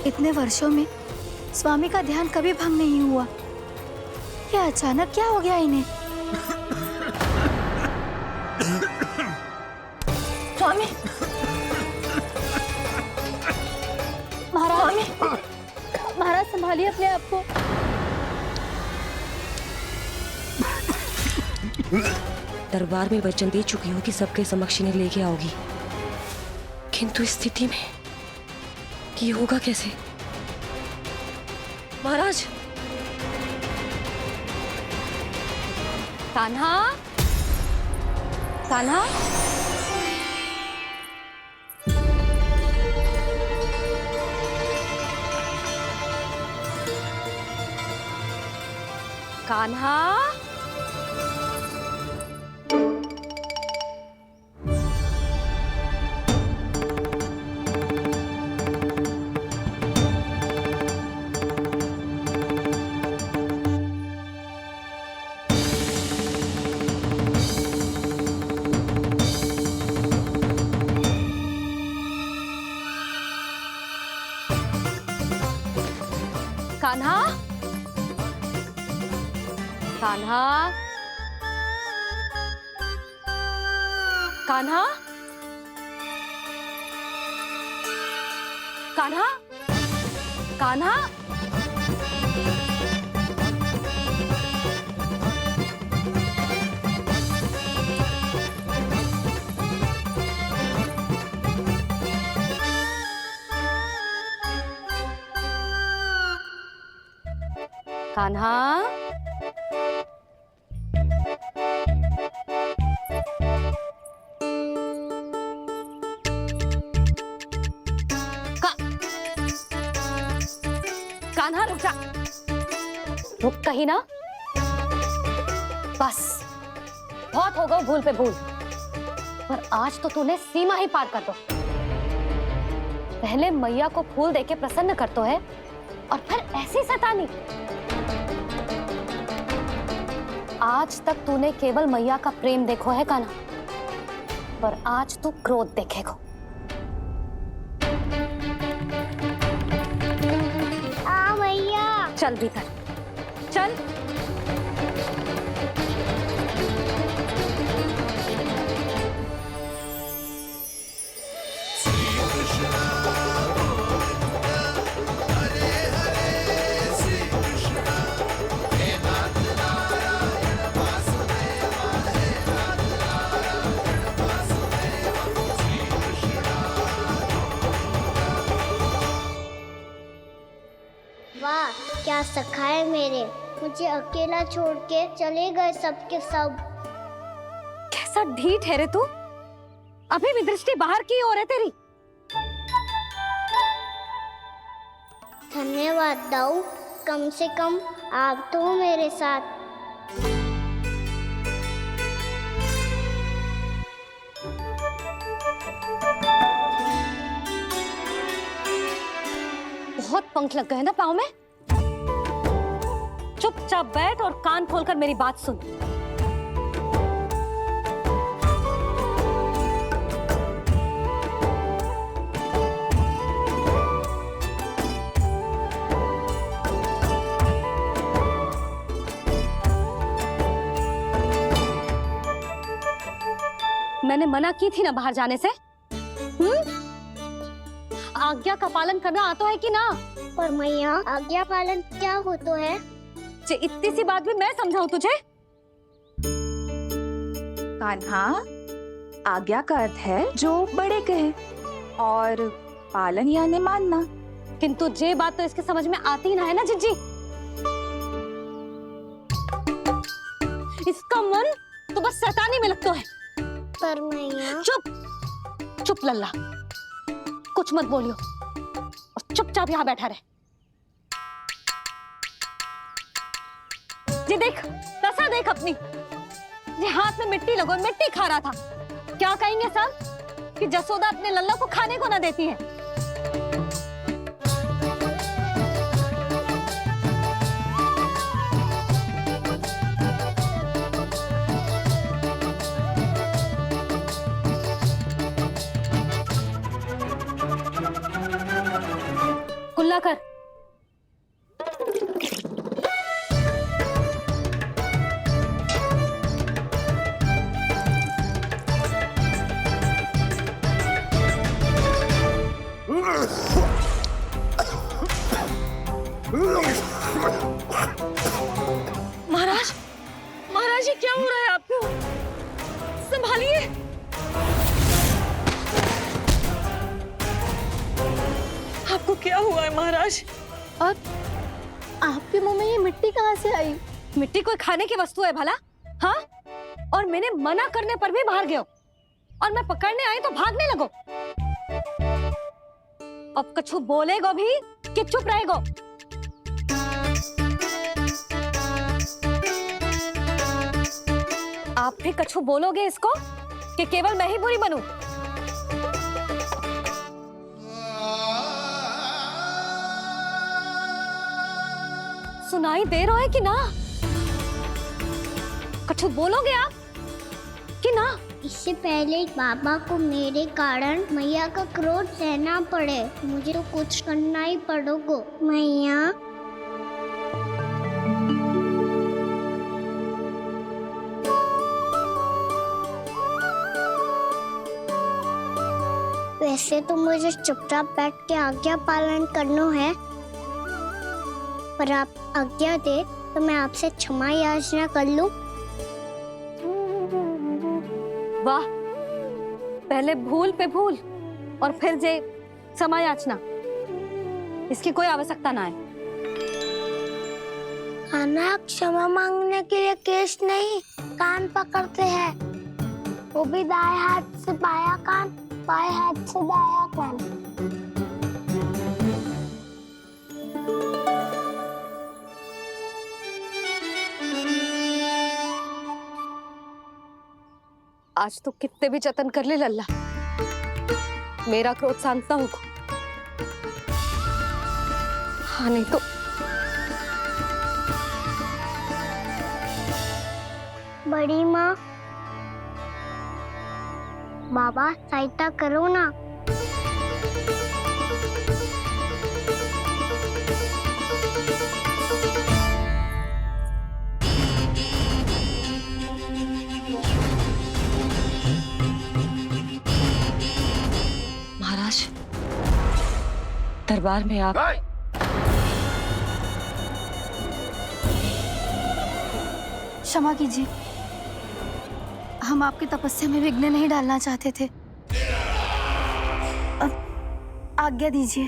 इतने वर्षों में स्वामी का ध्यान कभी भंग नहीं हुआ। ये अचानक क्या हो गया इन्हें? स्वामी, महाराज, महाराज संभालिए अपने आप को। दरबार में वचन दे चुकी हूँ कि सबके समक्ष इन्हें लेके आओगी, किंतु इस स्थिति में ये होगा कैसे? महाराज, कान्हा, कान्हा, कान्हा, कान्हा, कान्हा, कान्हा, कान्हा, कान्हा, कान्हा, कान्हा रुक जा, रुक कहीं ना। बस बहुत हो गया भूल पे भूल, पर आज तो तूने सीमा ही पार कर दो। पहले मैया को फूल देके प्रसन्न कर तो है, और फिर ऐसी शैतानी। आज तक तूने केवल मैया का प्रेम देखो है कान्हा, पर आज तू क्रोध देखेगा। मैया चल भीतर चल। वाह, क्या सखा है मेरे, मुझे अकेला छोड़ के चले गए सबके सब। कैसा ढीठ है रे तू, अभी भी दृष्टि बाहर की ओर है तेरी। धन्यवाद दाऊ, कम से कम आप तो मेरे साथ। बहुत पंख लग गए ना पाँव में। चुपचाप बैठ और कान खोलकर मेरी बात सुन। मैंने मना की थी ना बाहर जाने से। आज्ञा का पालन करना आता है कि ना? पर मैया, आज्ञा पालन क्या होता है? इतनी सी बात भी मैं समझाऊं तुझे? कान्हा, आज्ञा का अर्थ है जो बड़े कहे, और पालन यानी मानना। किंतु ये बात तो इसके समझ में आती ना है ना जिज्जी। इसका मन तो बस शैतानी में लगता है। पर मैया। चुप चुप लल्ला, कुछ मत बोलियो और चुपचाप यहाँ बैठा रहे। ये देख, दशा देख अपनी, ये हाथ में मिट्टी लगो, मिट्टी खा रहा था। क्या कहेंगे सब कि जसोदा अपने लल्ला को खाने को ना देती है। कुल्ला कर। महाराज, महाराज ये क्या हो रहा है आपको? संभालिए। आपको क्या हुआ है महाराज? और आपके मुंह में ये मिट्टी कहाँ से आई? मिट्टी कोई खाने की वस्तु है भला? हाँ? और मैंने मना करने पर भी बाहर गए हो और मैं पकड़ने आई तो भागने लगो। अब कछु बोलेगो भी कि चुप रहेगो? आप भी कछु बोलोगे इसको कि केवल मैं ही बुरी बनूं? सुनाई दे रहा है कि ना? कछु बोलोगे आप कि ना? इससे पहले बाबा को मेरे कारण मैया का क्रोध सहना पड़े, मुझे तो कुछ करना ही पड़ेगा। मैया, वैसे तो मुझे चुपचाप बैठ के आज्ञा पालन करना है, पर आप आज्ञा दे तो मैं आपसे क्षमा याचना कर लूं। वाह, पहले भूल पे भूल और फिर जे क्षमा याचना, इसकी कोई आवश्यकता ना है। खाना क्षमा मांगने के लिए केस नहीं, कान पकड़ते हैं, वो भी दाएं हाथ से बायां कान, बाएं हाथ से दायां कान। आज तो कितने भी जतन कर ले लल्ला, मेरा क्रोध शांत ना होगा। हाँ नहीं तो बड़ी माँ, बाबा सहायता करो ना। महाराज, दरबार में आप क्षमा कीजिए, हम आपकी तपस्या में विघ्न नहीं डालना चाहते थे। अब आज्ञा दीजिए।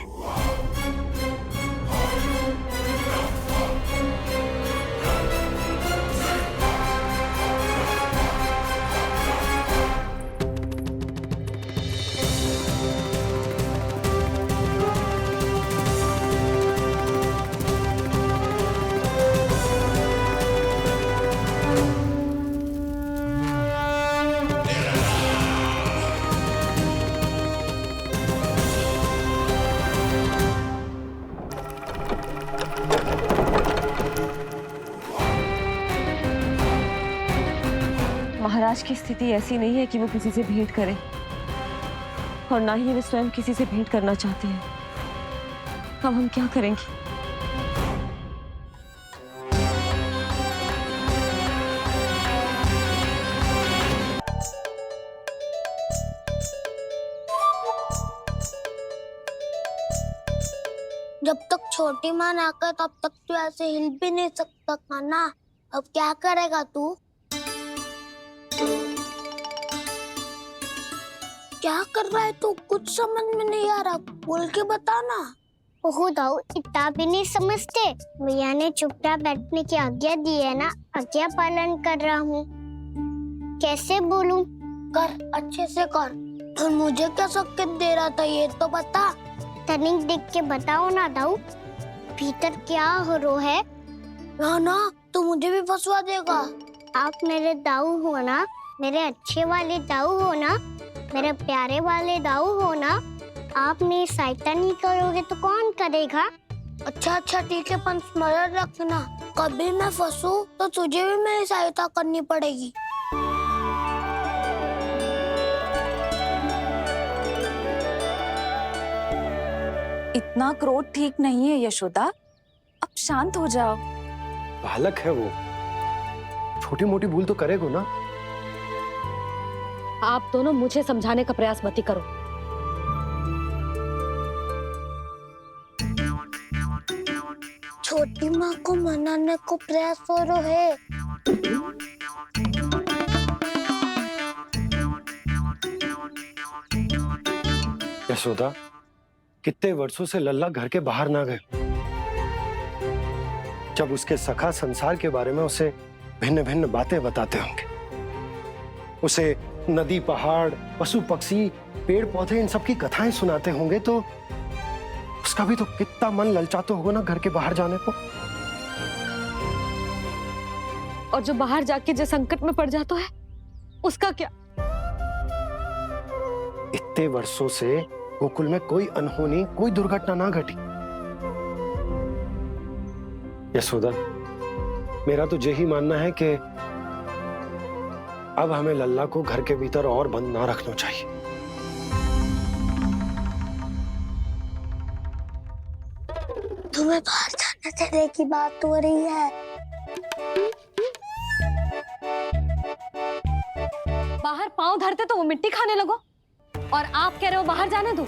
महाराज की स्थिति ऐसी नहीं है कि वो किसी से भेंट करें, और ना ही वे स्वयं किसी से भेंट करना चाहते हैं। अब हम क्या करेंगे? जब तक छोटी माँ ना कर तब तक तू ऐसे हिल भी नहीं सकता था ना। अब क्या करेगा तू? क्या कर रहा है तू? कुछ समझ में नहीं आ रहा, बोल के बता ना। ओहो दाऊ, इतना भी नहीं समझते। भैया ने चुपचाप बैठने की आज्ञा दी है ना, आज्ञा पालन कर रहा हूँ। कैसे बोलूं? कर, अच्छे से कर। और मुझे क्या संकेत दे रहा था ये तो बता। तनिक देख के बताओ ना दाऊ, भीतर क्या हो रो है? ना तू मुझे भी फंसवा देगा। आप मेरे दाऊ हो ना, मेरे अच्छे वाले दाऊ हो ना, मेरे प्यारे वाले दाऊ हो ना। आप मेरी सहायता नहीं करोगे तो कौन करेगा? अच्छा ठीक है, पर स्मरण रखना, कभी मैं फंसू तो तुझे भी मेरी सहायता करनी पड़ेगी। इतना क्रोध ठीक नहीं है यशोदा, अब शांत हो जाओ। बालक है वो, छोटी मोटी भूल तो करेगा ना। आप दोनों मुझे समझाने का प्रयास मत ही करो। छोटी माँ को मनाने को प्रयास हो रहा है। यशोदा, कितने वर्षों से लल्ला घर के बाहर ना गए। जब उसके सखा संसार के बारे में उसे भिन्न भिन्न बातें बताते होंगे, उसे नदी पहाड़ पशु पक्षी पेड़ पौधे इन सब की कथाएं सुनाते होंगे, तो उसका भी तो कितना मन ललचाता होगा ना घर के बाहर जाने को। और जो बाहर जाके जो संकट में पड़ जाता है उसका क्या? इतने वर्षों से गोकुल में कोई अनहोनी कोई दुर्घटना ना घटी। यशोदा, मेरा तो यही मानना है कि अब हमें लल्ला को घर के भीतर और बंद ना रखना चाहिए। तुम्हें बाहर जाने देने की बात हो रही है। बाहर पांव धरते तो वो मिट्टी खाने लगो, और आप कह रहे हो बाहर जाने दो।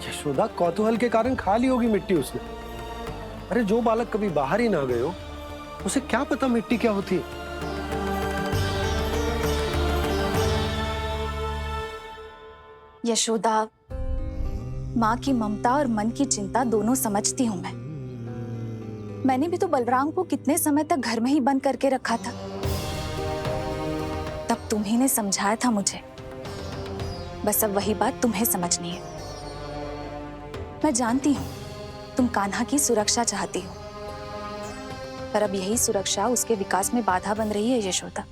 यशोदा, कौतूहल के कारण खा ली होगी मिट्टी उसने। अरे जो बालक कभी बाहर ही ना गए हो, उसे क्या पता मिट्टी क्या होती है। यशोदा, माँ की ममता और मन की चिंता दोनों समझती हूँ मैं। मैंने भी तो बलराम को कितने समय तक घर में ही बंद करके रखा था। तब तुम्ही ने समझाया था मुझे, बस अब वही बात तुम्हें समझनी है। मैं जानती हूँ तुम कान्हा की सुरक्षा चाहती हो, पर अब यही सुरक्षा उसके विकास में बाधा बन रही है यशोदा।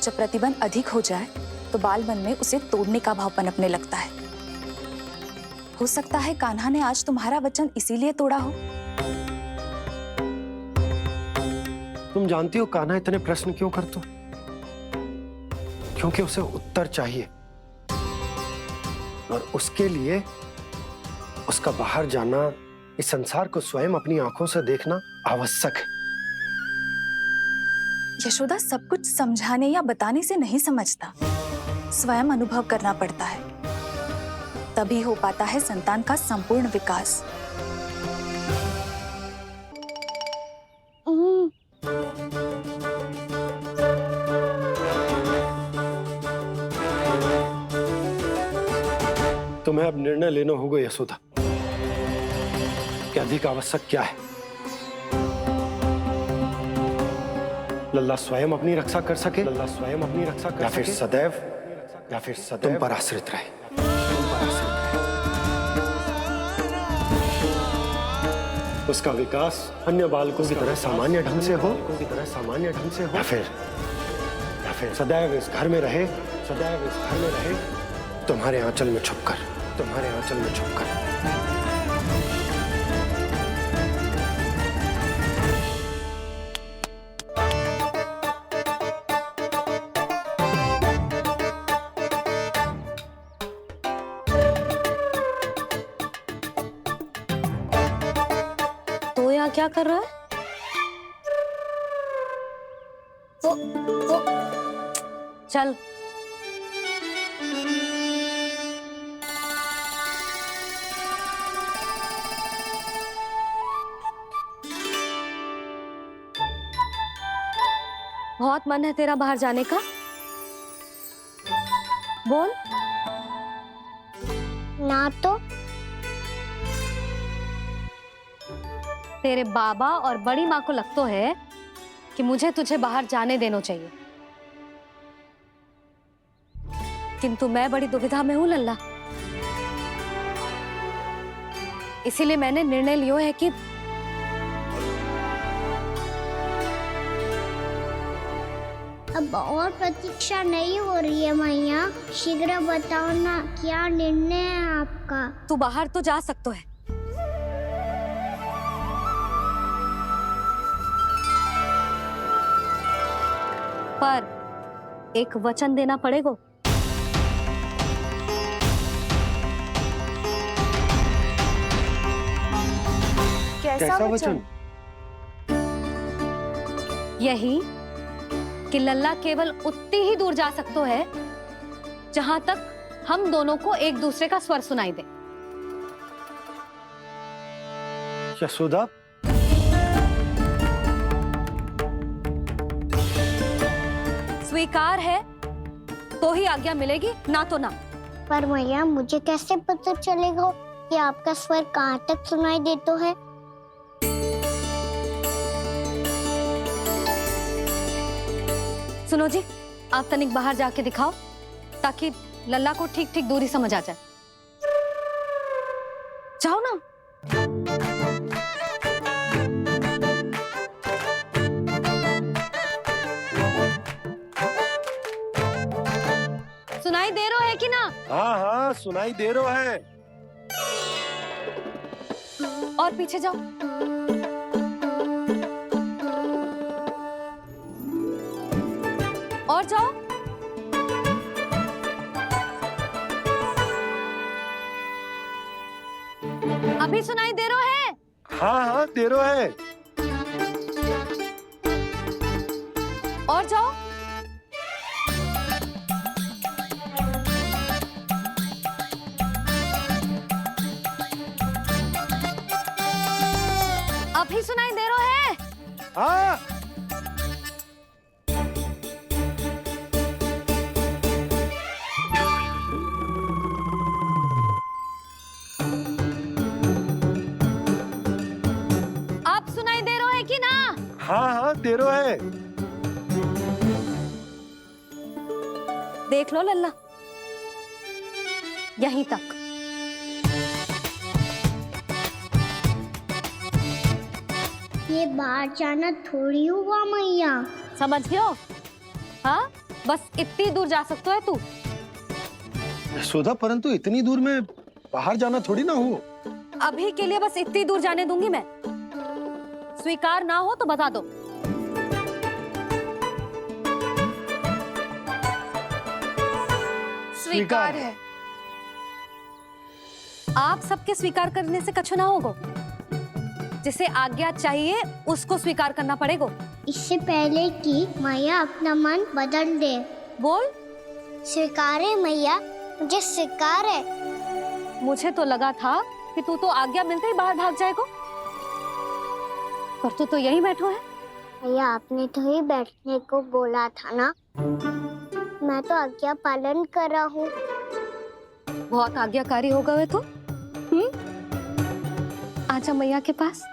जब प्रतिबंध अधिक हो जाए तो बाल मन में उसे तोड़ने का भाव पनपने लगता है। हो सकता है कान्हा ने आज तुम्हारा वचन इसीलिए तोड़ा हो। तुम जानती हो कान्हा इतने प्रश्न क्यों करता? क्योंकि उसे उत्तर चाहिए, और उसके लिए उसका बाहर जाना, इस संसार को स्वयं अपनी आंखों से देखना आवश्यक है। यशोदा, सब कुछ समझाने या बताने से नहीं समझता, स्वयं अनुभव करना पड़ता है, तभी हो पाता है संतान का संपूर्ण विकास। तुम्हें अब निर्णय लेना होगा यशोदा कि अधिक आवश्यक क्या है। लल्ला स्वयं अपनी रक्षा कर सके, लल्ला स्वयं अपनी रक्षा कर, या फिर सदैव तुम पर आश्रित रहे। उसका विकास अन्य बालकों की तरह सामान्य ढंग से हो, या फिर सदैव इस घर में रहे, तुम्हारे आंचल में छुपकर। तो यहाँ क्या कर रहा है? वो चल। बहुत मन है तेरा बाहर जाने का? बोल। ना तो तेरे बाबा और बड़ी माँ को लगता है कि मुझे तुझे बाहर जाने देना चाहिए। किंतु मैं बड़ी दुविधा में हूँ लल्ला। इसीलिए मैंने निर्णय लिया है कि अब और प्रतीक्षा नहीं हो रही है मैया। शीघ्र बताओ ना, क्या निर्णय है आपका? तू बाहर तो जा सकता है, पर एक वचन देना पड़ेगा। कैसा वचन? यही कि लल्ला केवल उतनी ही दूर जा सकता है जहां तक हम दोनों को एक दूसरे का स्वर सुनाई दे। यशोदा, स्वीकार है तो ही आज्ञा मिलेगी, ना तो ना। पर मैया मुझे कैसे पता चलेगा कि आपका स्वर कहाँ तक सुनाई देता है? सुनो जी, आप तनिक बाहर जाके दिखाओ ताकि लल्ला को ठीक ठीक दूरी समझ आ जाए। जाओ ना। सुनाई दे रहा है कि ना? हाँ हाँ सुनाई दे रहा है। और पीछे जाओ। और जाओ। अभी सुनाई दे रहा है? हाँ हाँ दे रहा है। और जाओ। अभी सुनाई दे रहा है? हाँ। आप सुनाई दे रहा है कि ना? हाँ हाँ दे रहा है। देख लो लल्ला, यहीं तक। ये बाहर जाना थोड़ी हुआ मैया। समझ गयो? हाँ, बस इतनी दूर जा सकते है तू। यशोदा, परंतु इतनी दूर में बाहर जाना थोड़ी ना हो। अभी के लिए बस इतनी दूर जाने दूंगी मैं। स्वीकार ना हो तो बता दो। स्वीकार है। आप सबके स्वीकार करने से कछु ना होगा। जिसे आज्ञा चाहिए उसको स्वीकार करना पड़ेगा। इससे पहले कि मैया अपना मन बदल दे। बोल। स्वीकार है मैया, मुझे स्वीकार है। मुझे तो लगा था कि तू तो आज्ञा मिलते ही बाहर भाग जाएगा, पर तू तो यहीं बैठो है। मैया आपने तो ही बैठने को बोला था ना, मैं तो आज्ञा पालन कर रहा हूँ। बहुत आज्ञाकारी हो गए तो। आजा मैया के पास।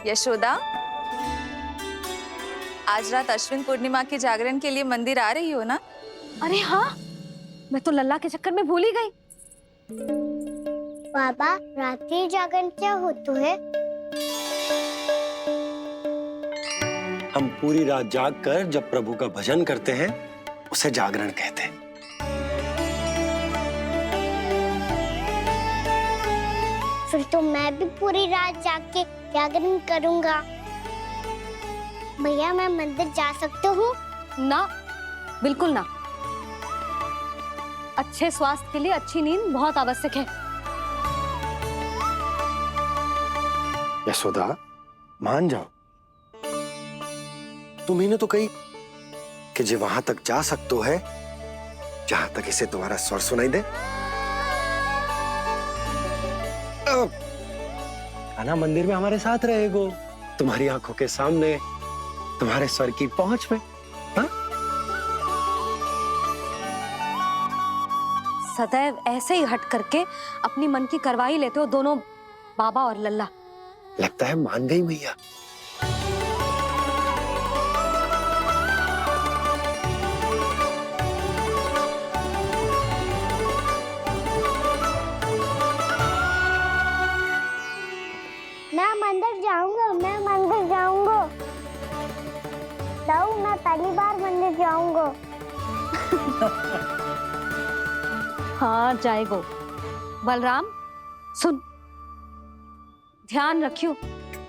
यशोदा, आज रात अश्विन पूर्णिमा के जागरण के लिए मंदिर आ रही हो ना? अरे हाँ, मैं तो लल्ला के चक्कर में भूल ही गई। बाबा, रात्रि जागरण क्या होता है? हम पूरी रात जाग कर जब प्रभु का भजन करते हैं उसे जागरण कहते हैं। फिर तो मैं भी पूरी रात जाग के जागरण करूंगा। भैया, मैं मंदिर जा सकती हूँ? ना, बिल्कुल ना। अच्छे स्वास्थ्य के लिए अच्छी नींद बहुत आवश्यक है। यशोदा, मान जाओ। तुम्ही ने तो कही कि जे वहां तक जा सकते है जहां तक इसे तुम्हारा स्वर सुनाई दे। कान्हा मंदिर में हमारे साथ रहेगो, तुम्हारी आंखों के सामने, तुम्हारे स्वर की पहुंच में। हाँ? सदैव ऐसे ही हट करके अपनी मन की करवाई लेते हो दोनों बाबा और लल्ला। लगता है मान गई मैया। मैं मंदिर जाऊंगा, मैं मंदिर जाऊंगा। दाऊ, मैं पहली बार मंदिर जाऊंगा। हाँ जाएगो। बलराम सुन, ध्यान रखियो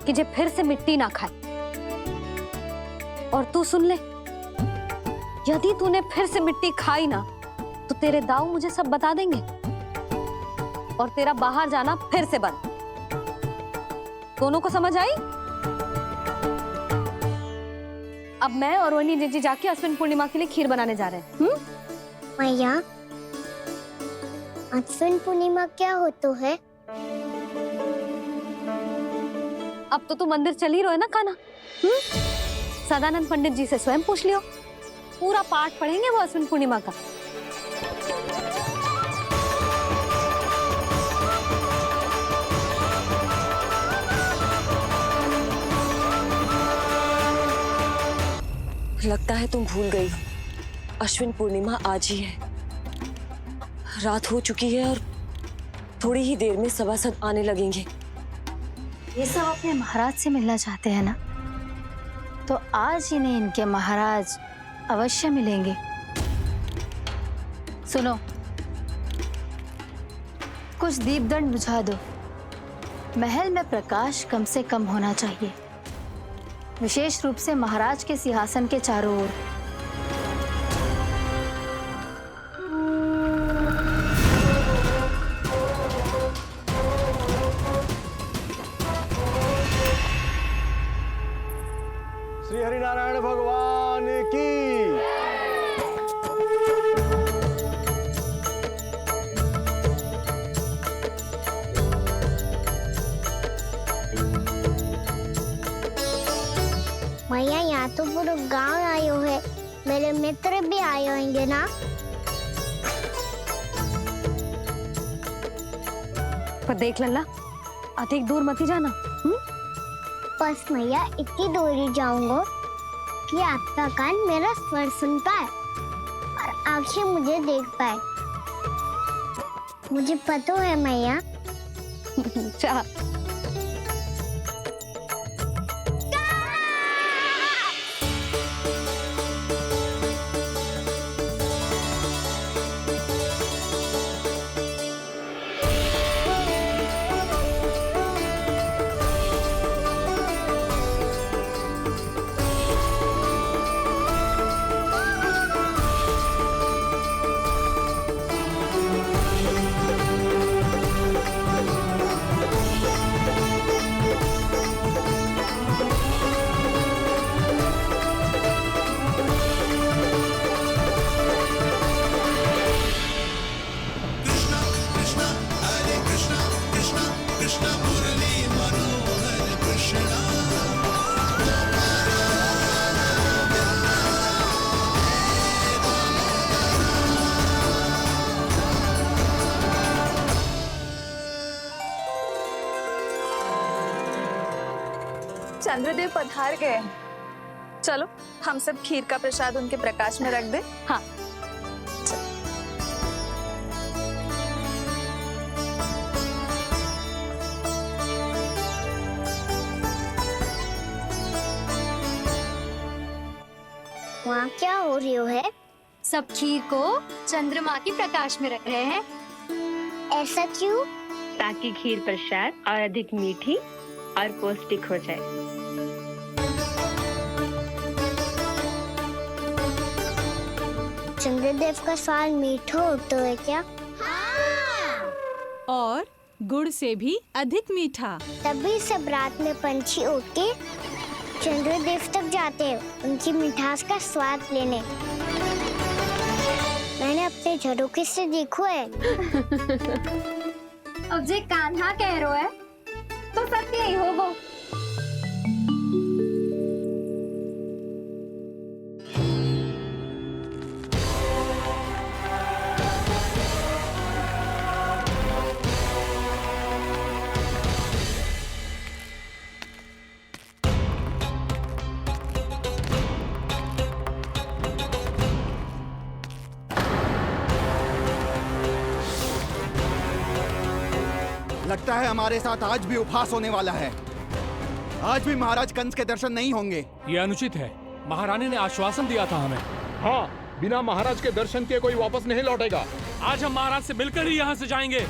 कि जे फिर से मिट्टी ना खाए। और तू सुन ले, यदि तूने फिर से मिट्टी खाई ना तो तेरे दाऊ मुझे सब बता देंगे और तेरा बाहर जाना फिर से बंद। दोनों को समझ आई? अब मैं और रोहिणी जीजी जाके अश्विन पूर्णिमा के लिए खीर बनाने जा रहे हैं। मैया, अश्विन पूर्णिमा क्या होता है? अब तो तू मंदिर चल ही रहो है ना कान्हा? सदानंद पंडित जी से स्वयं पूछ लियो, पूरा पाठ पढ़ेंगे वो अश्विन पूर्णिमा का। लगता है तुम भूल गई हो, अश्विन पूर्णिमा आज ही है। रात हो चुकी है और थोड़ी ही देर में सभासद आने लगेंगे। ये सब अपने महाराज से मिलना चाहते हैं ना, तो आज इन्हें इनके महाराज अवश्य मिलेंगे। सुनो, कुछ दीपदंड बुझा दो। महल में प्रकाश कम से कम होना चाहिए, विशेष रूप से महाराज के सिंहासन के चारों ओर। श्री हरिनारायण भगवान की। मैया, यहाँ तो पूरा गांव आयो है, मेरे मित्र भी आए होंगे ना? पर देख लल्ला, अधिक दूर मत ही जाना। बस मैया, इतनी दूरी जाऊंगा कि आपका कान मेरा स्वर सुन पाए और आंखें मुझे देख पाए। मुझे पता है मैया। चाह चंद्रदेव पधार गए। चलो हम सब खीर का प्रसाद उनके प्रकाश में रख दे। हाँ। वहाँ क्या हो रही है? सब खीर को चंद्रमा की प्रकाश में रख रहे हैं। ऐसा क्यों? ताकि खीर प्रसाद और अधिक मीठी और पौष्टिक हो जाए। चंद्रदेव का स्वाद मीठा होता है क्या? और गुड़ से भी अधिक मीठा। तभी सब रात में पंछी उड़ के चंद्रदेव तक जाते हैं उनकी मिठास का स्वाद लेने। मैंने अपने झरोखे से देखो है। अब जे कान्हा कह रहा है तो सत्य ही हो वो। लगता है हमारे साथ आज भी उपहास होने वाला है। आज भी महाराज कंस के दर्शन नहीं होंगे। ये अनुचित है। महारानी ने आश्वासन दिया था हमें। हाँ, बिना महाराज के दर्शन के कोई वापस नहीं लौटेगा। आज हम महाराज से मिलकर ही यहाँ से जाएंगे।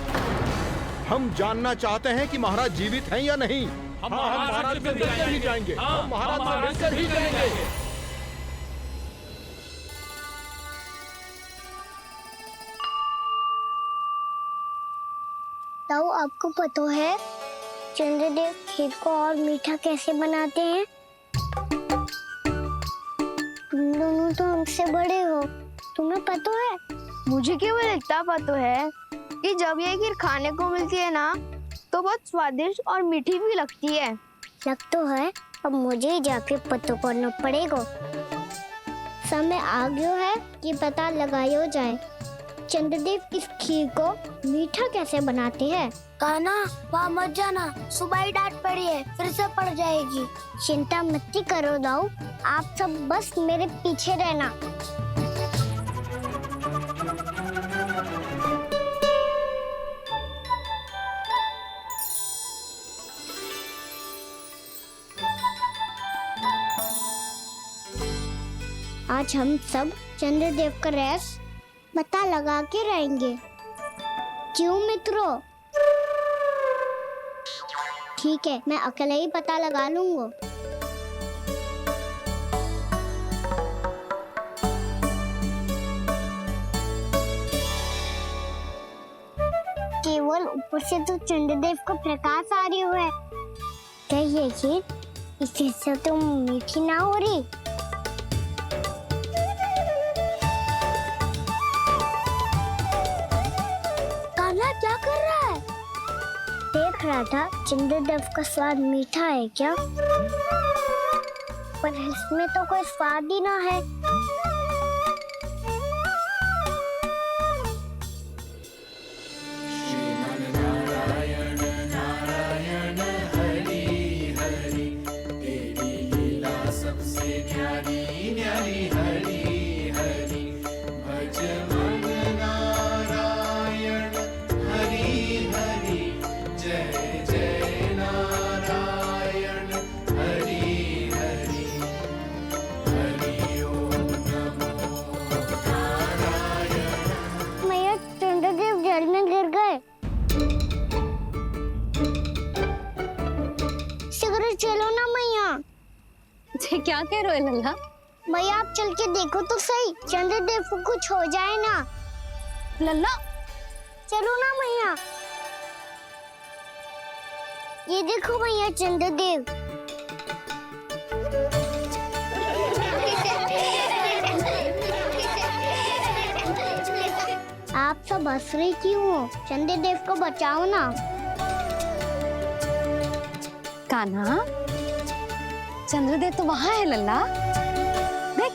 हम जानना चाहते हैं कि महाराज जीवित हैं या नहीं। हम महाराज से मिलकर ही जाएंगे। हाँ, हम महाराज से मिलकर ही जाएंगे। ताऊ, आपको पता है चंद्रदेव खीर को और मीठा कैसे बनाते हैं? तुम दोनों तो हमसे बड़े हो, तुम्हें पता है? मुझे केवल इतना पता है कि जब ये खीर खाने को मिलती है ना तो बहुत स्वादिष्ट और मीठी भी लगती है। लग तो है, अब मुझे ही जाके पता करना पड़ेगा। समय आ गया है कि पता लगाया जाए चंद्रदेव इस खीर को मीठा कैसे बनाते हैं। कान्हा, वहाँ मत जाना, सुबह ही डांट पड़ी है, फिर से पड़ जाएगी। चिंता मत करो दाऊ, आप सब बस मेरे पीछे रहना। आज हम सब चंद्रदेव का रहस्य पता लगा के रहेंगे। क्यों मित्रों? ठीक है, मैं अकेले ही पता लगा लूंगा। केवल ऊपर से तो चंद्रदेव का प्रकाश आ रही है। क्या ये खीर इससे तो मीठी ना हो रही? क्या कर रहा है? देख रहा था चंद्रदेव का स्वाद मीठा है क्या, पर इसमें तो कोई स्वाद ही ना है। चलो ना मैया। क्या कह रहे हो लल्ला? मैया, आप चल के देखो तो सही, चंद्रदेव को कुछ हो जाए ना। लल्ला, चलो ना मैया। ये देखो मैया, चंद्रदेव। आप सब हंस रही क्यों हो? चंद्रदेव को बचाओ ना। कान्हा, चंद्रदेव तो वहां है लल्ला, देख।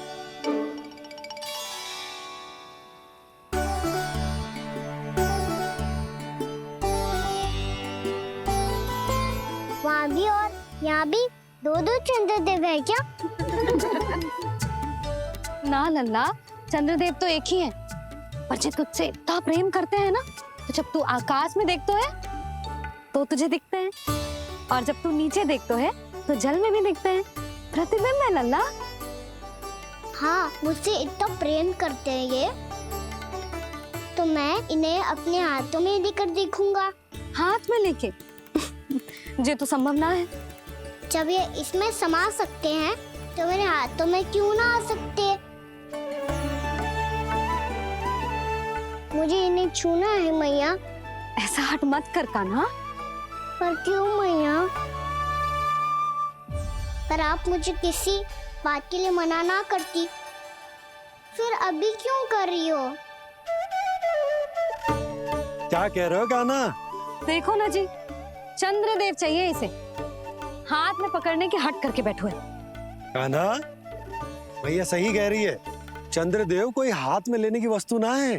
वहाँ भी और यहाँ भी दो चंद्रदेव है क्या? ना लल्ला, चंद्रदेव तो एक ही है, पर जब तुझसे इतना प्रेम करते हैं ना, तो जब तू आकाश में देखतो है तो तुझे दिखते हैं, और जब तू नीचे देखतो है तो जल में भी दिखते हैं। प्रतिबिंब है लल्ला। हाँ, मुझसे इतना प्रेम करते हैं ये, तो मैं इन्हें अपने हाथों में लेकर देखूंगा। हाथ में लेके? ये तो संभव ना है। जब ये इसमें समा सकते हैं तो मेरे हाथों में क्यों ना आ सकते? मुझे इन्हें छूना है मैया। ऐसा हट मत कर कान्हा। पर क्यों मैया? पर आप मुझे किसी बात के लिए मना ना करती, फिर अभी क्यों कर रही हो? क्या कह रहे हो कान्हा? देखो ना जी, चंद्रदेव चाहिए इसे, हाथ में पकड़ने के हट करके बैठो है। कान्हा, भैया सही कह रही है, चंद्रदेव कोई हाथ में लेने की वस्तु ना है।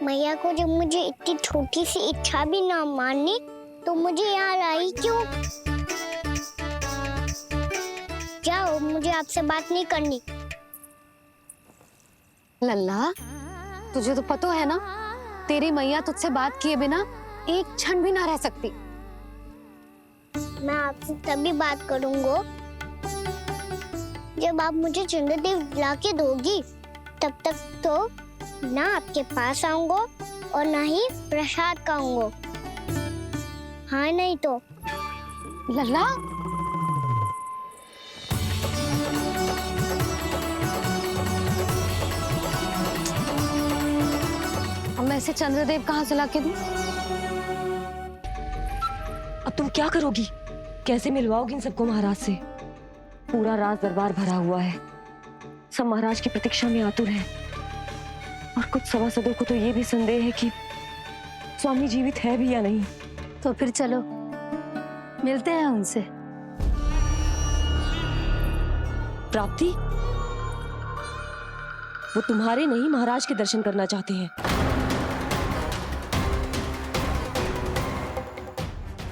मैया को जब मुझे इतनी छोटी सी इच्छा भी ना माननी तो मुझे यहाँ लाई क्यों? जाओ, मुझे आपसे बात नहीं करनी। लल्ला, तुझे तो पता है ना, तेरी मैया तुझसे बात किए बिना एक क्षण भी ना रह सकती। मैं आपसे तभी बात करूंगा जब आप मुझे चंद्रदेव ला के दोगी। तब तक तो ना आपके पास आऊंगा और ना ही प्रसाद खाऊंगा। हाँ नहीं तो। लल्ला, अब मैं इसे चंद्रदेव कहाँ से लाके दूं? अब तुम क्या करोगी? कैसे मिलवाओगी इन सबको महाराज से? पूरा राज दरबार भरा हुआ है, सब महाराज की प्रतीक्षा में आतुर हैं। और कुछ सभासदों को तो ये भी संदेह है कि स्वामी जीवित है भी या नहीं। तो फिर चलो मिलते हैं उनसे। प्राप्ति, वो तुम्हारे नहीं महाराज के दर्शन करना चाहते हैं।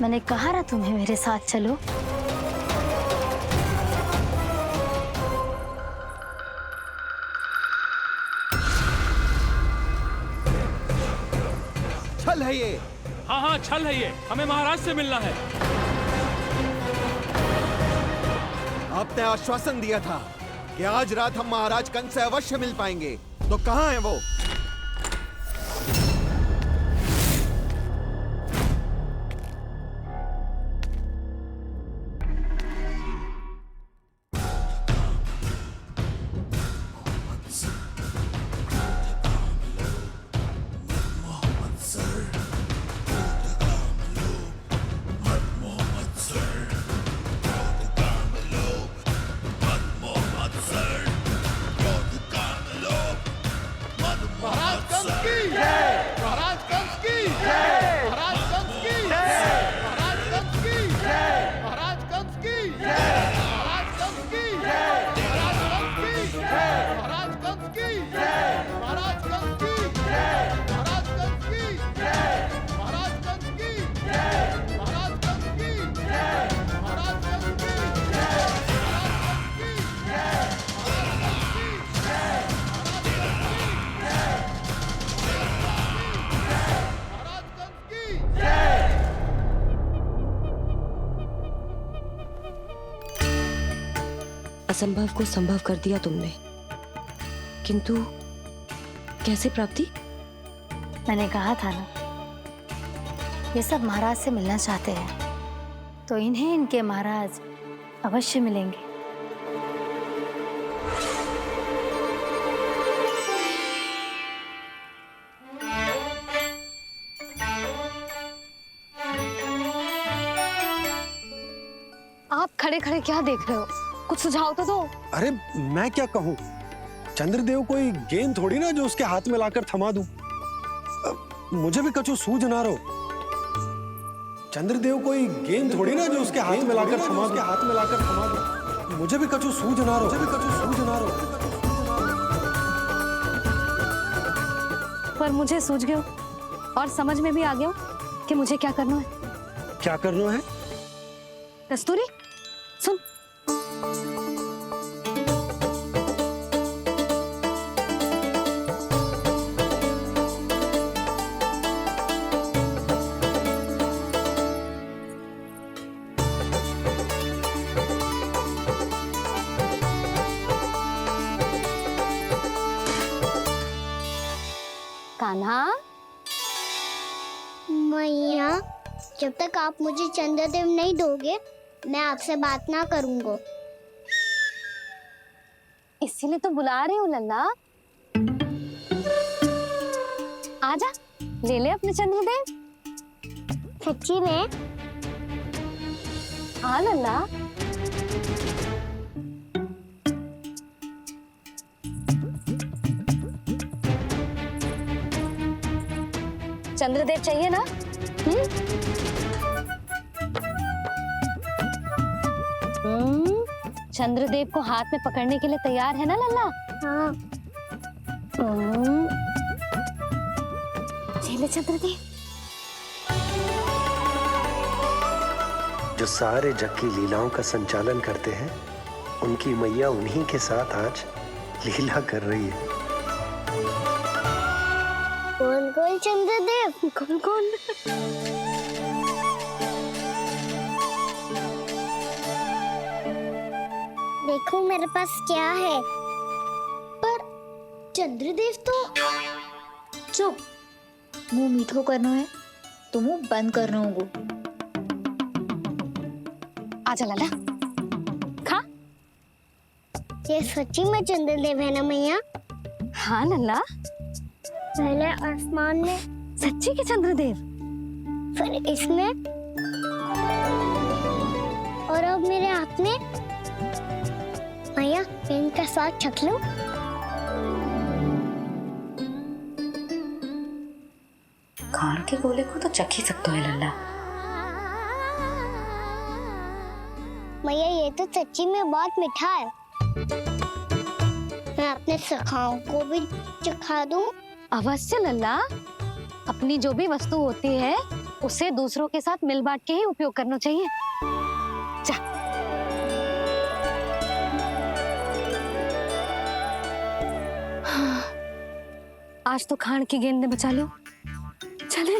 मैंने कहा ना तुम्हें मेरे साथ चलो। छल है ये। हाँ हाँ, छल है ये, हमें महाराज से मिलना है। आपने आश्वासन दिया था कि आज रात हम महाराज कंस से अवश्य मिल पाएंगे, तो कहाँ है वो? असंभव को संभव कर दिया तुमने, किंतु कैसे प्राप्ति? मैंने कहा था ना, ये सब महाराज से मिलना चाहते हैं, तो इन्हें इनके महाराज अवश्य मिलेंगे। आप खड़े खड़े क्या देख रहे हो? कुछ सुझाव तो दो। अरे मैं क्या कहूँ, चंद्रदेव कोई गेंद थोड़ी ना जो उसके हाथ में लाकर थमा दूं। मुझे भी कछु सूझ ना रहो। चंद्रदेव कोई गेंद थोड़ी ना जो उसके हाथ में लाकर थमा दूं। मुझे भी कछु सूझ ना रहो। पर मुझे सूझ गयो और समझ में भी आ गया कि मुझे क्या करना है। क्या करना है? कस्तूरी, सुन। कान्हा, मैया, जब तक आप मुझे चंद्रदेव नहीं दोगे मैं आपसे बात ना करूंगा। इसीलिए तो बुला रही हूँ लल्ला। आजा, ले ले अपने चंद्रदेव। सच्ची में? हाँ लल्ला। चंद्रदेव चाहिए ना? चंद्रदेव को हाथ में पकड़ने के लिए तैयार है ना लल्ला? हाँ। ले चंद्रदेव। जो सारे जग की लीलाओं का संचालन करते हैं, उनकी मैया उन्हीं के साथ आज लीला कर रही है। कौन कौन चंद्रदेव? कौन कौन? देखो मेरे पास क्या है। पर चंद्रदेव तो चुप, मुंह मीठो करना है तो मुंह बंद करना होगा। आजा लल्ला, खा। ये सच्ची में चंद्रदेव है ना मैया? हाँ लल्ला, पहले आसमान में, सच्ची के चंद्रदेव, फिर इसमें, और अब मेरे हाथ में। मैया इनका साथ छक लो। खान के गोले को तो चख ही सकते है लल्ला। मैया ये तो सच्ची में बहुत मीठा है। मैं अपने सखाओं को भी चखा दूं? अवश्य लल्ला, अपनी जो भी वस्तु होती है उसे दूसरों के साथ मिल बांट के ही उपयोग करना चाहिए। जा। आज तो खान की गेंद ने बचा लो। चले।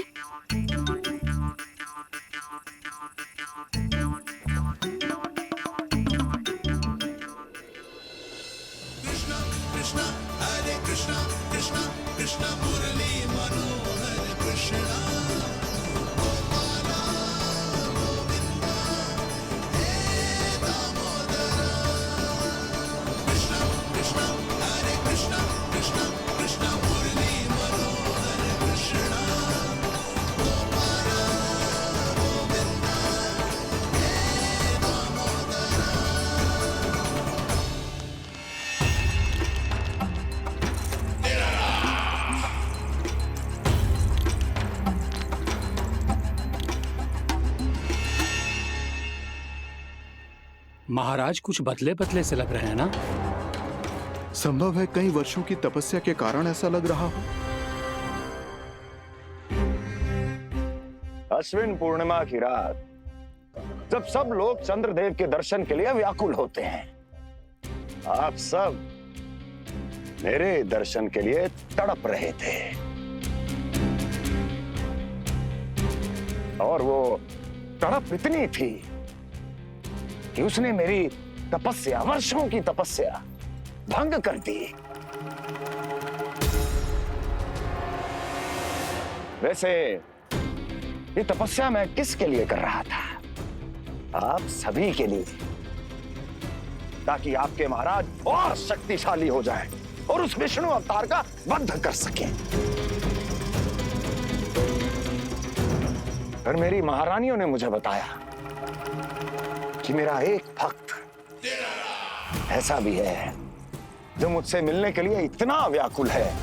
महाराज कुछ बदले बदले से लग रहे हैं ना? संभव है कई वर्षों की तपस्या के कारण ऐसा लग रहा हो। अश्विन पूर्णिमा की रात, जब सब लोग चंद्रदेव के दर्शन के लिए व्याकुल होते हैं, आप सब मेरे दर्शन के लिए तड़प रहे थे। और वो तड़प इतनी थी कि उसने मेरी तपस्या, वर्षों की तपस्या भंग कर दी। वैसे ये तपस्या मैं किसके लिए कर रहा था? आप सभी के लिए, ताकि आपके महाराज और शक्तिशाली हो जाएं और उस विष्णु अवतार का वध कर सकें। फिर मेरी महारानियों ने मुझे बताया कि मेरा एक भक्त ऐसा भी है जो मुझसे मिलने के लिए इतना व्याकुल है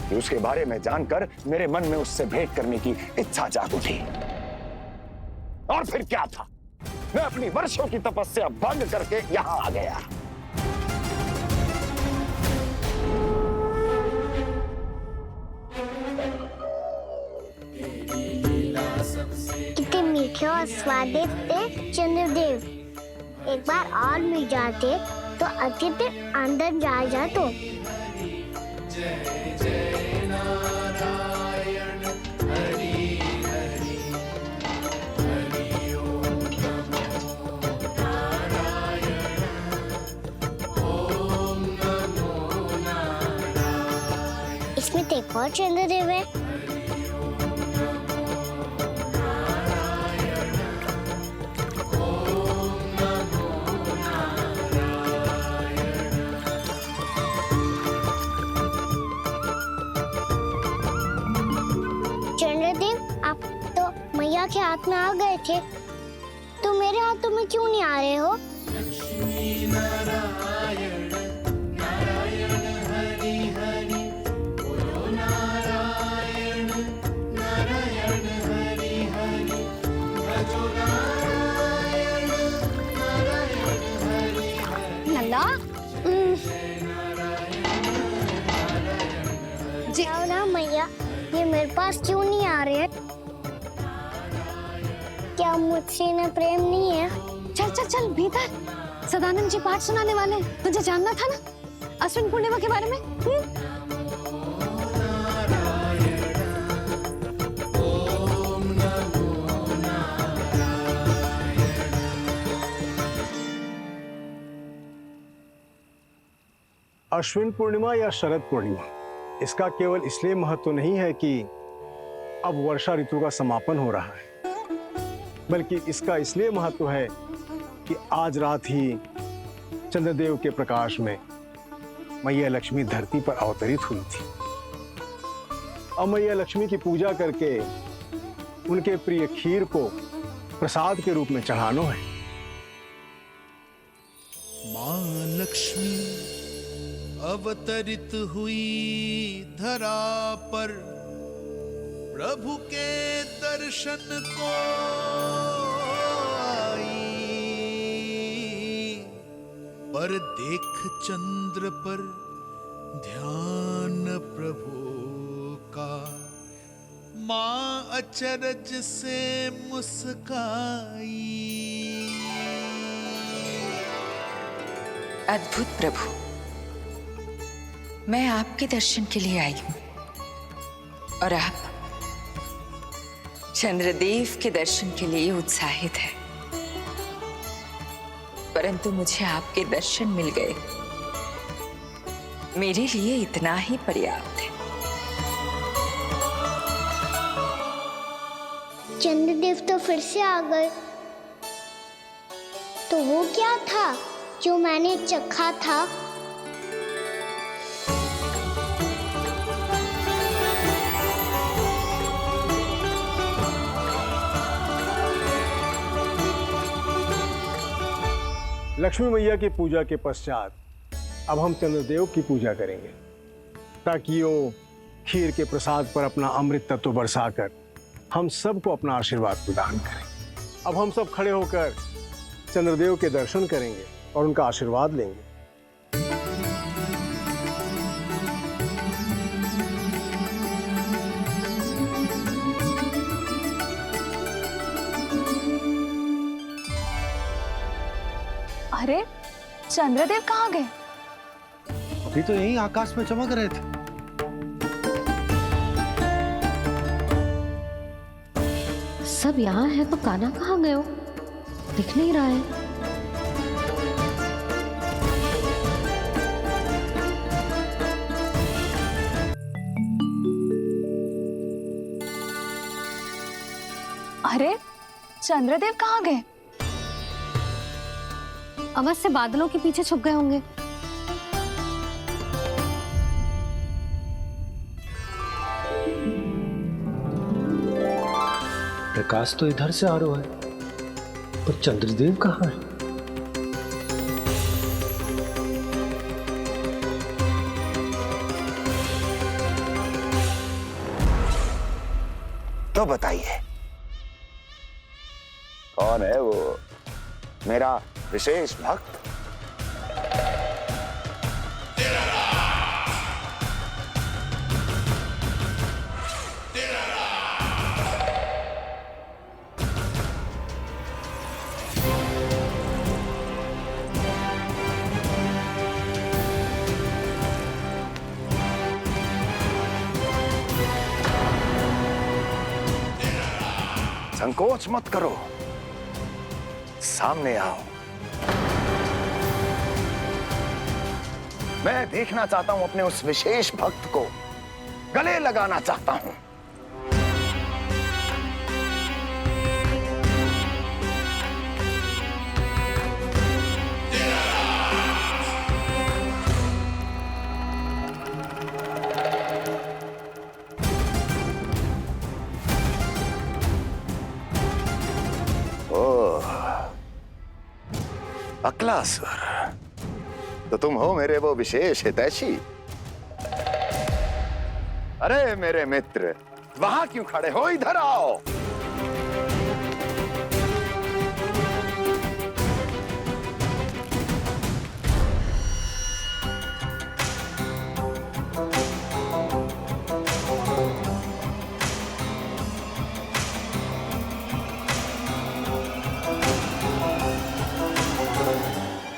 कि उसके बारे में जानकर मेरे मन में उससे भेंट करने की इच्छा जाग उठी। और फिर क्या था, मैं अपनी वर्षों की तपस्या भंग करके यहां आ गया। कितने मीठे और स्वादिष्ट थे चंद्रदेव। एक बार और मिल जाते तो अच्छे से अंदर जा तो। इसमें तो एक और चंद्रदेव है। चंद्रदेव, आप तो मैया के हाथ में आ गए थे, तो मेरे हाथों में क्यों नहीं आ रहे हो? मैया। जाओ ना मैया, ये मेरे पास क्यों नहीं आ रहे हैं? क्या मुझसे इन्हें प्रेम नहीं है? चल चल चल भीतर, सदानंद जी पाठ सुनाने वाले हैं। तुझे जानना था ना अश्विन पूर्णिमा के बारे में? अश्विन पूर्णिमा या शरद पूर्णिमा, इसका केवल इसलिए महत्व नहीं है कि अब वर्षा ऋतु का समापन हो रहा है, बल्कि इसका इसलिए महत्व है कि आज रात ही चंद्रदेव के प्रकाश में मैया लक्ष्मी धरती पर अवतरित हुई थी। अब मैया लक्ष्मी की पूजा करके उनके प्रिय खीर को प्रसाद के रूप में चढ़ाना है। मां लक्ष्मी अवतरित हुई धरा पर, प्रभु के दर्शन को आई, पर देख चंद्र पर ध्यान प्रभु का, मां अचरज से मुस्काई। अद्भुत प्रभु, मैं आपके दर्शन के लिए आई हूं और आप चंद्रदेव के दर्शन के लिए उत्साहित है, परंतु मुझे आपके दर्शन मिल गए, मेरे लिए इतना ही पर्याप्त है। चंद्रदेव तो फिर से आ गए। तो वो क्या था जो मैंने चखा था? लक्ष्मी मैया की पूजा के पश्चात अब हम चंद्रदेव की पूजा करेंगे, ताकि वो खीर के प्रसाद पर अपना अमृत तत्व बरसाकर हम सबको अपना आशीर्वाद प्रदान करें। अब हम सब खड़े होकर चंद्रदेव के दर्शन करेंगे और उनका आशीर्वाद लेंगे। अरे चंद्रदेव कहाँ गए? अभी तो यही आकाश में चमक रहे थे। सब यहाँ है तो कान्हा कहाँ गए हो? दिख नहीं रहा है। अरे चंद्रदेव कहाँ गए? अवश्य बादलों के पीछे छुप गए होंगे। प्रकाश तो इधर से आ रहा है, पर चंद्रदेव कहाँ है? तो बताइए, कौन है वो मेरा विशेष भक्त? संकोच मत करो, सामने आओ। मैं देखना चाहता हूं अपने उस विशेष भक्त को, गले लगाना चाहता हूं। अक्लासुर, तो तुम हो मेरे वो विशेष हितैषी। अरे मेरे मित्र, वहां क्यों खड़े हो? इधर आओ।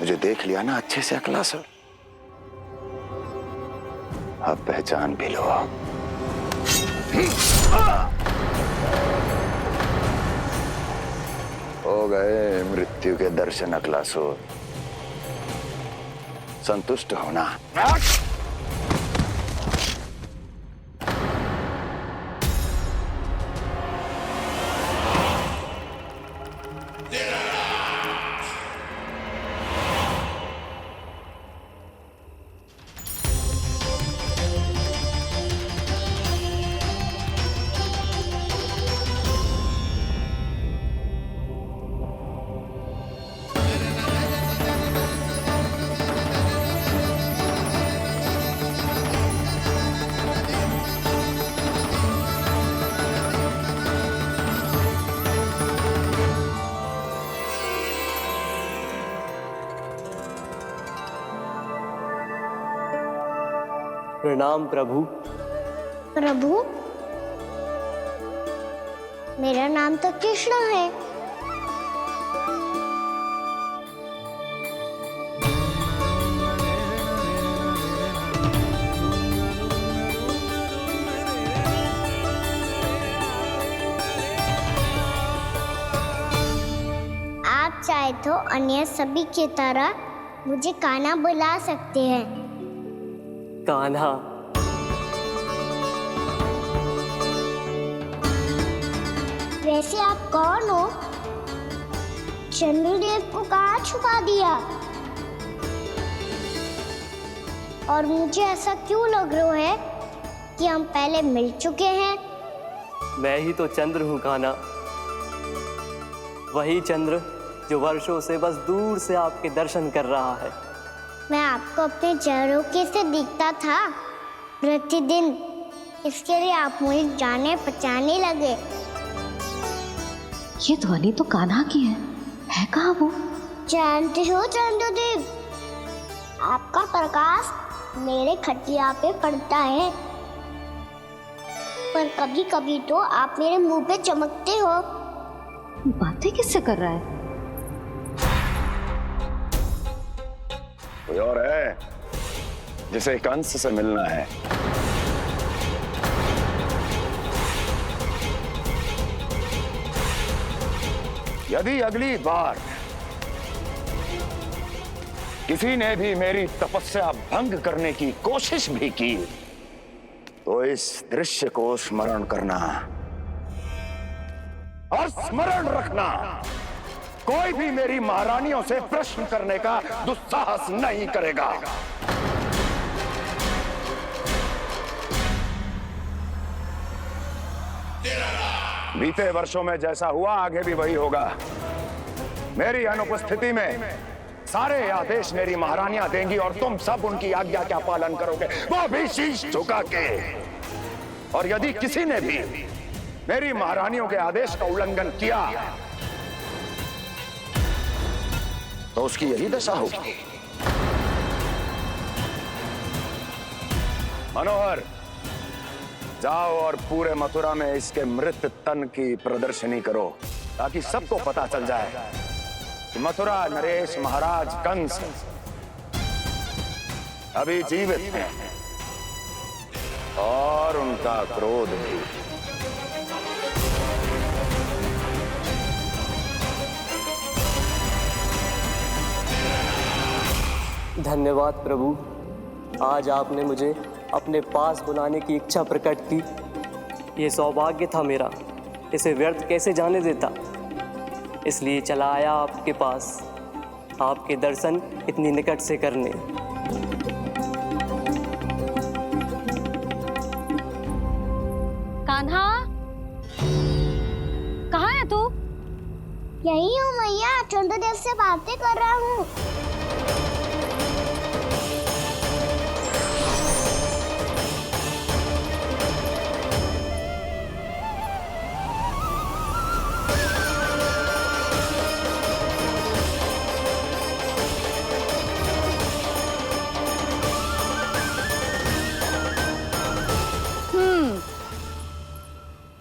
मुझे देख लिया ना अच्छे से अकला सर, अब पहचान भी लो। हो गए मृत्यु के दर्शन अकलासुर, संतुष्ट होना। प्रणाम प्रभु। प्रभु, मेरा नाम तो कृष्ण है। आप चाहे तो अन्य सभी की तरह मुझे कान्हा बुला सकते हैं। कान्हा? वैसे आप कौन हो? चंद्रदेव को कहाँ छुपा दिया? और मुझे ऐसा क्यों लग रहा है कि हम पहले मिल चुके हैं? मैं ही तो चंद्र हूँ कान्हा, वही चंद्र जो वर्षों से बस दूर से आपके दर्शन कर रहा है। मैं आपको अपने झरोखे से दिखता था प्रतिदिन, इसके लिए आप मुझे जाने पहचानने लगे। ये ध्वनि तो कान्हा की है कहाँ वो? जानते हो चंद्रदेव, आपका प्रकाश मेरे खटिया पे पड़ता है, पर कभी कभी तो आप मेरे मुंह पे चमकते हो। बातें किससे कर रहा है? कोई और है जिसे कंस से मिलना है? यदि अगली बार किसी ने भी मेरी तपस्या भंग करने की कोशिश भी की तो इस दृश्य को स्मरण करना और स्मरण रखना, कोई भी मेरी महारानियों से प्रश्न करने का दुस्साहस नहीं करेगा। बीते वर्षों में जैसा हुआ आगे भी वही होगा। मेरी अनुपस्थिति में सारे आदेश मेरी महारानियां देंगी और तुम सब उनकी आज्ञा का पालन करोगे, वो भी शीश झुका के। और यदि किसी ने भी मेरी महारानियों के आदेश का उल्लंघन किया तो उसकी यही दशा होगी। मनोहर, जाओ और पूरे मथुरा में इसके मृत तन की प्रदर्शनी करो ताकि सबको पता चल जाए कि मथुरा नरेश महाराज कंस अभी जीवित हैं और उनका क्रोध भी। धन्यवाद प्रभु, आज आपने मुझे अपने पास बुलाने की इच्छा प्रकट की। ये सौभाग्य था मेरा, इसे व्यर्थ कैसे जाने देता। इसलिए चला आया आपके पास, आपके दर्शन इतनी निकट से करने। कान्हा, कहाँ है तू? यही हूँ मैया, चंद्रदेव से बातें कर रहा हूँ।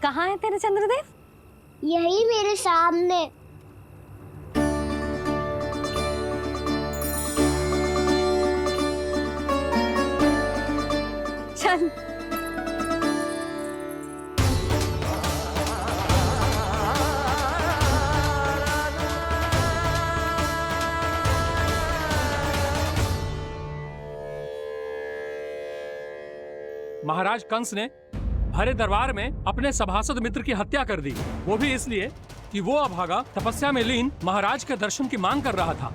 कहाँ है तेरे चंद्रदेव? यही मेरे सामने। डन। महाराज कंस ने भरे दरबार में अपने सभासद मित्र की हत्या कर दी, वो भी इसलिए कि वो अभागा तपस्या में लीन महाराज के दर्शन की मांग कर रहा था।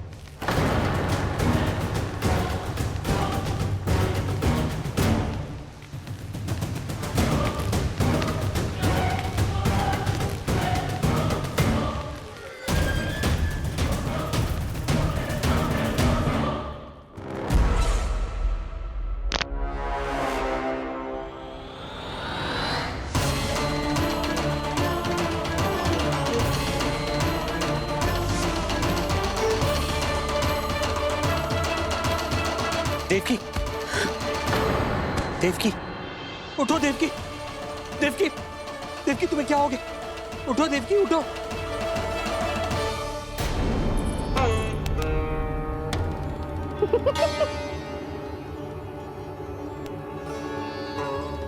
देवकी, देवकी, उठो देवकी, देवकी, देवकी तुम्हें क्या हो गया? उठो देवकी, उठो।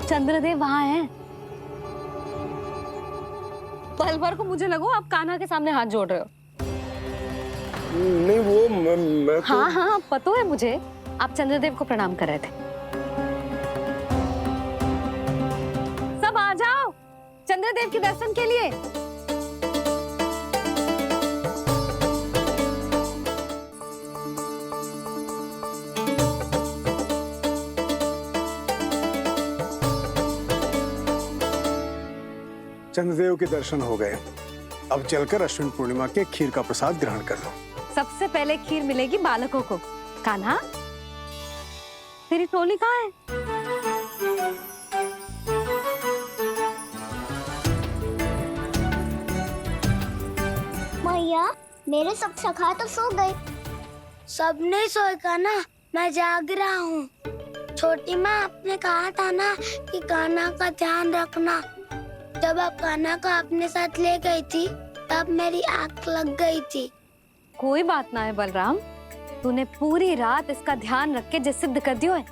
चंद्रदेव वहां हैं। पल भर को मुझे लगो आप कान्हा के सामने हाथ जोड़ रहे हो। नहीं वो मैं तो... हाँ हाँ पता है मुझे, आप चंद्रदेव को प्रणाम कर रहे थे। सब आ जाओ चंद्रदेव के दर्शन के लिए। चंद्रदेव के दर्शन हो गए, अब चलकर अश्विन पूर्णिमा के खीर का प्रसाद ग्रहण कर लो। सबसे पहले खीर मिलेगी बालकों को। कान्हा, तेरी टोली कहाँ है? मैया, मेरे सब सखा तो सो गए। सब नहीं सोए कान्हा, मैं जाग रहा हूँ। छोटी माँ, आपने कहा था ना कि कान्हा का ध्यान रखना। जब आप कान्हा को अपने साथ ले गई थी, तब मेरी आँख लग गई थी। कोई बात ना है बलराम, तूने पूरी रात इसका ध्यान रख के जो सिद्ध कर दियो है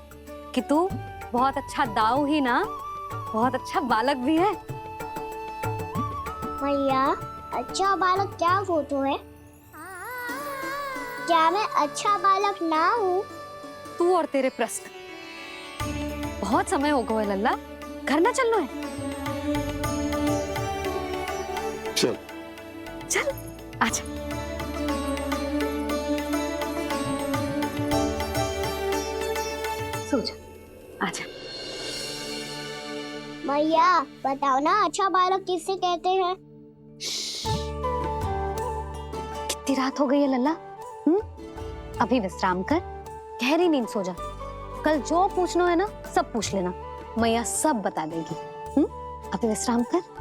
कि तू बहुत अच्छा दाऊ ही ना, बहुत अच्छा बालक भी है। मैया, अच्छा बालक क्या फोटो है? क्या मैं अच्छा बालक ना हूँ? तू और तेरे प्रश्न। बहुत समय हो गया लल्ला, घर ना चलना है। चल चल आजा। सो जा, आजा। मैया, बताओ ना अच्छा बालक किससे कहते हैं? कितनी रात हो गई है लल्ला? अभी विश्राम कर, गहरी नींद सो जा। कल जो पूछना है ना सब पूछ लेना, मैया सब बता देगी। अभी विश्राम कर।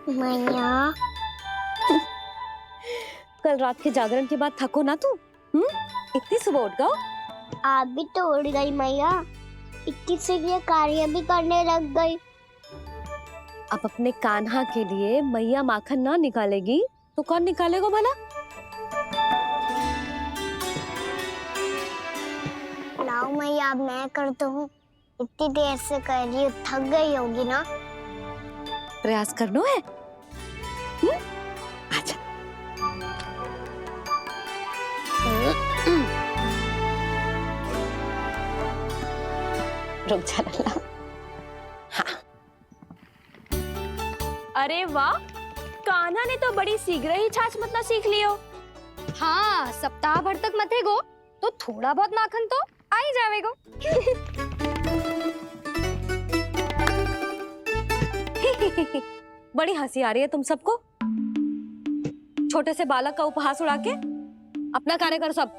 मैया, कल रात के जागरण के बाद थको ना तू? इतनी सुबह उठ गओ? आप भी तो उड़ गई मैया, इक्की से ये कार्य भी करने लग गई। अब अपने कान्हा के लिए मैया माखन ना निकालेगी तो कौन निकालेगा भला? लाओ मैया, अब मैं करता हूँ। इतनी देर से कर रही हूँ, थक गई होगी ना? प्रयास करना है। आजा। रुक जा लल्ला। हाँ। अरे वाह, कान्हा ने तो बड़ी शीघ्र ही छाछ मतना सीख लियो। हाँ, सप्ताह भर तक मतेगो तो थोड़ा बहुत माखन तो आ ही जावेगो। बड़ी हंसी आ रही है तुम सबको। छोटे से बालक का उपहास उड़ा के अपना कार्य करो सब।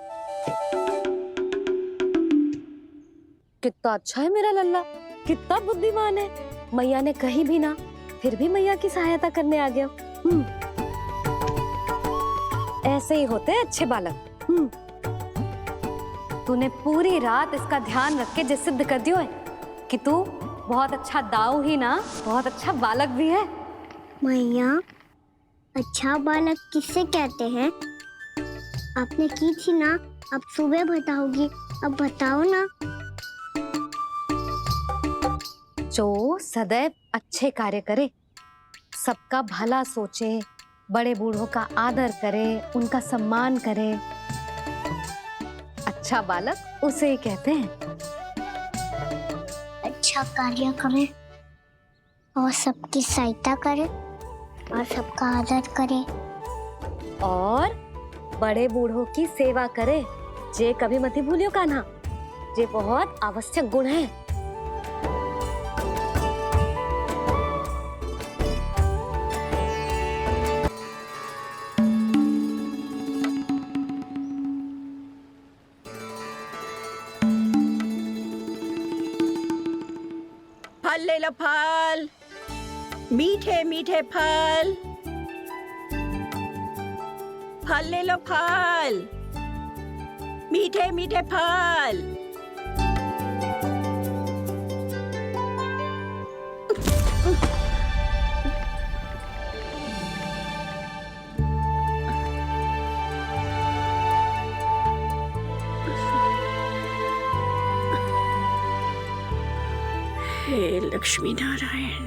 कितना अच्छा है मेरा लल्ला, कितना बुद्धिमान है। मैया ने कही भी ना, फिर भी मैया की सहायता करने आ गया। ऐसे ही होते हैं अच्छे बालक। तूने पूरी रात इसका ध्यान रख के जे सिद्ध कर दियो है कि तू बहुत अच्छा दाऊ ही ना, बहुत अच्छा बालक भी है। मैया, अच्छा बालक किससे कहते हैं? आपने की थी ना, अब सुबह बताओगी, अब बताओ ना। जो सदैव अच्छे कार्य करे, सबका भला सोचे, बड़े बूढ़ों का आदर करे, उनका सम्मान करे, अच्छा बालक उसे ही कहते हैं। अच्छा कार्य करे और सबकी सहायता करे और सबका आदर करे और बड़े बूढ़ों की सेवा करे, जे कभी मत भूलियो कान्हा, जे बहुत आवश्यक गुण है। फल ले लो, फल, मीठे मीठे फल, फल ले लो, फल, मीठे मीठे फल। हे लक्ष्मी नारायण।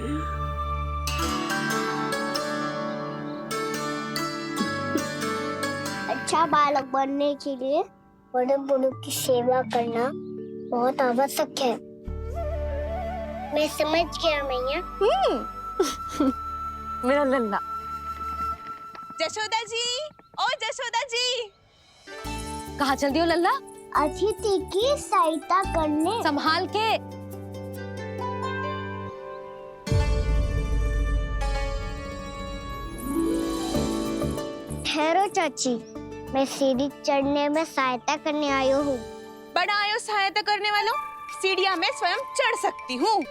अच्छा बालक बनने के लिए बड़े बूढ़ों की सेवा करना बहुत आवश्यक है। मैं समझ गया मैया। मेरा लल्ला। जशोदा जी, ओ जशोदा जी, कहाँ चल दियो लल्ला? अतिथि की सहायता करने। संभाल के। ठहरो चाची, मैं सीढ़ी चढ़ने में सहायता करने आई हूँ। बड़ा आयो सहायता करने वालों, सीढ़ियाँ मैं स्वयं चढ़ सकती हूँ।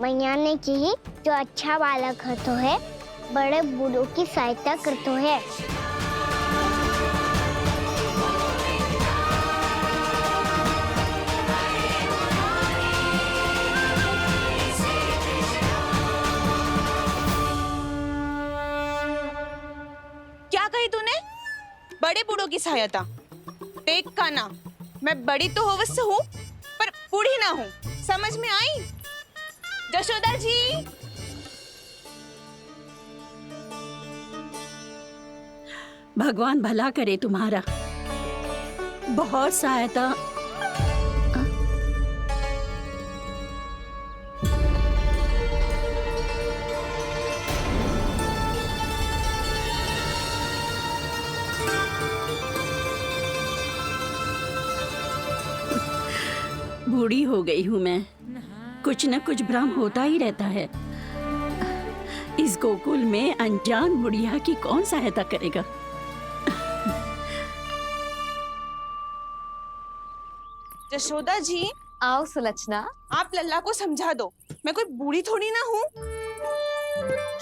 मैया ने की जो अच्छा बालक होतो है, बड़े बूढ़ों की सहायता करतो है। क्या कही तूने? बड़े बूढ़ों की सहायता? देख कान्हा, मैं बड़ी तो अवश्य हूँ, पर बूढ़ी ना हूँ। समझ में आई? जशोदा जी, भगवान भला करे तुम्हारा। बहुत सहायता। बूढ़ी हो गई हूँ मैं, कुछ न कुछ भ्रम होता ही रहता है। इस गोकुल में अनजान बुढ़िया की कौन सहायता करेगा? जशोदा जी, आओ सुलक्षणा। आप लल्ला को समझा दो, मैं कोई बूढ़ी थोड़ी ना हूँ।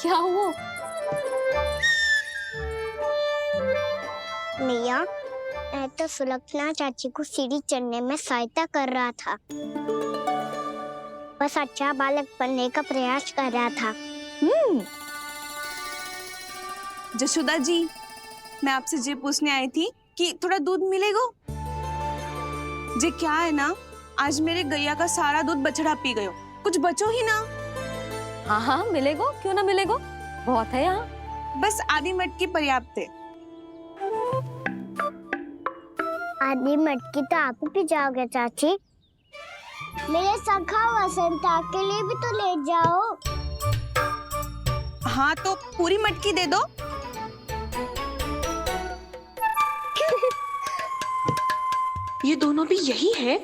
क्या हुआ? मैया, मैं तो सुलक्षणा चाची को सीढ़ी चढ़ने में सहायता कर रहा था। बस अच्छा बालक बनने का प्रयास कर रहा था। जशोदा जी, मैं आपसे ये पूछने आई थी कि थोड़ा दूध मिलेगो? जे क्या है ना, आज मेरे गैया का सारा दूध बछड़ा पी गयो, कुछ बचो ही ना। हाँ हाँ मिलेगो, क्यों ना मिलेगो, बहुत है यहाँ। बस आधी मटकी पर्याप्त है। आधी मटकी तो आप ही पी जाओगे चाची। मेरे सखा वसंता के लिए भी तो ले जाओ। हाँ तो पूरी मटकी दे दो। ये दोनों भी यही है?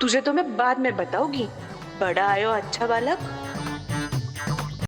तुझे तो मैं बाद में बताऊंगी। बड़ा आयो अच्छा बालक।